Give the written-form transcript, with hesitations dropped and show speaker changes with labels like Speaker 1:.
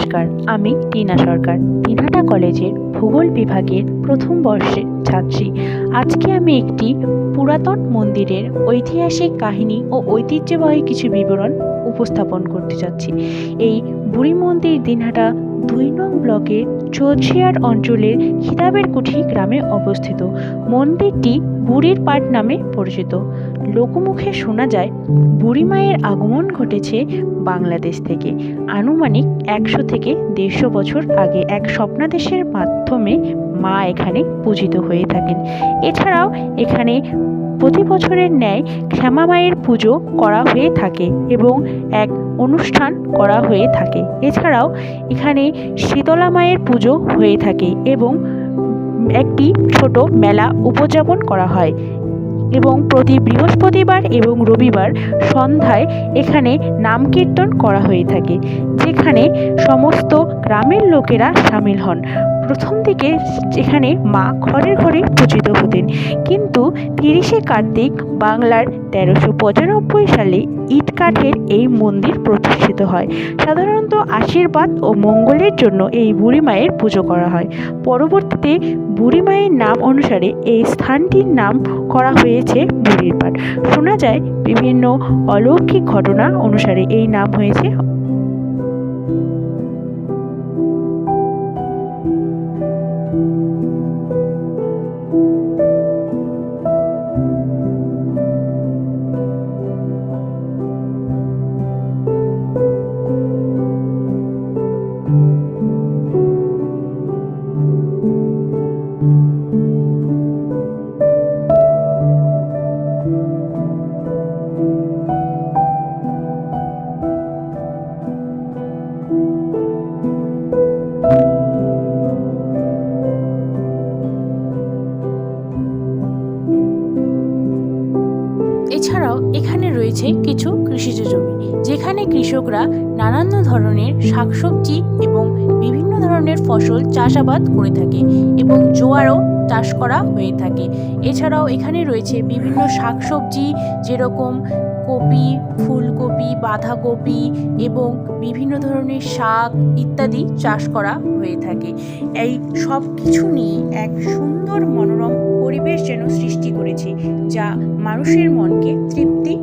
Speaker 1: নমস্কার, আমি টিনা সরকার, দিনহাটা কলেজের ভূগোল বিভাগের প্রথম বর্ষের ছাত্রী। আজকে আমি একটি পুরাতন মন্দিরের ঐতিহাসিক কাহিনী ও ঐতিহ্যবাহী কিছু বিবরণ উপস্থাপন করতে যাচ্ছি। এই বুড়ি মন্দির দিনহাটা ২ নং ব্লকের চৌচিয়ার অঞ্চলের খিতাবের কুঠি গ্রামে অবস্থিত। মন্দিরটি বুড়ির পাট নামে পরিচিত। লোকমুখে শোনা যায় বুড়ি মায়ের আগমন ঘটেছে বাংলাদেশ থেকে আনুমানিক ১০০ থেকে ১৫০ বছর আগে। এক স্বপ্নাদেশের মাধ্যমে মা এখানে পূজিত হয়ে থাকেন। এছাড়াও এখানে প্রতি বছরের ন্যায় শ্যামা মায়ের পুজো করা হয়ে থাকে এবং এক অনুষ্ঠান করা হয়ে থাকে। এছাড়াও এখানে শীতলা মায়ের পুজো হয়ে থাকে এবং একটি ছোট মেলা উপযাপন করা হয় এবং প্রতি বৃহস্পতিবার এবং রবিবার সন্ধ্যায় এখানে নাম কীর্তন করা হয়ে থাকে, যেখানে সমস্ত গ্রামের লোকেরা সামিল হন। প্রথম দিকে যেখানে মা ঘরে ঘরে পূজিত হতেন, কিন্তু ৩০শে কার্তিক বাংলার ১৩৯৫ সালে ইট কাঠের এই মন্দির প্রতিষ্ঠিত হয়। সাধারণত আশীর্বাদ ও মঙ্গলের জন্য এই বুড়ি মায়ের পুজো করা হয়। পরবর্তীতে বুড়ি মায়ের নাম অনুসারে এই স্থানটির নাম করা হয়েছে বুড়ির পাট। শোনা যায় বিভিন্ন অলৌকিক ঘটনা অনুসারে এই নাম হয়েছে। এছাড়াও এখানে রয়েছে কিছু কৃষিজ জমি, যেখানে কৃষকরা নানান ধরনের শাকসবজি এবং বিভিন্ন ধরনের ফসল চাষাবাদ করে থাকে এবং জোয়ারও চাষ করা হয়ে থাকে। এছাড়াও এখানে রয়েছে বিভিন্ন শাকসবজি, যেরকম কপি, ফুলকপি, বাঁধাকপি এবং বিভিন্ন ধরনের শাক ইত্যাদি চাষ করা হয়ে থাকে। এই সব কিছু নিয়ে এক সুন্দর মনোরম পরিবেশ যেন সৃষ্টি করেছে, যা মানুষের মনকে তৃপ্তি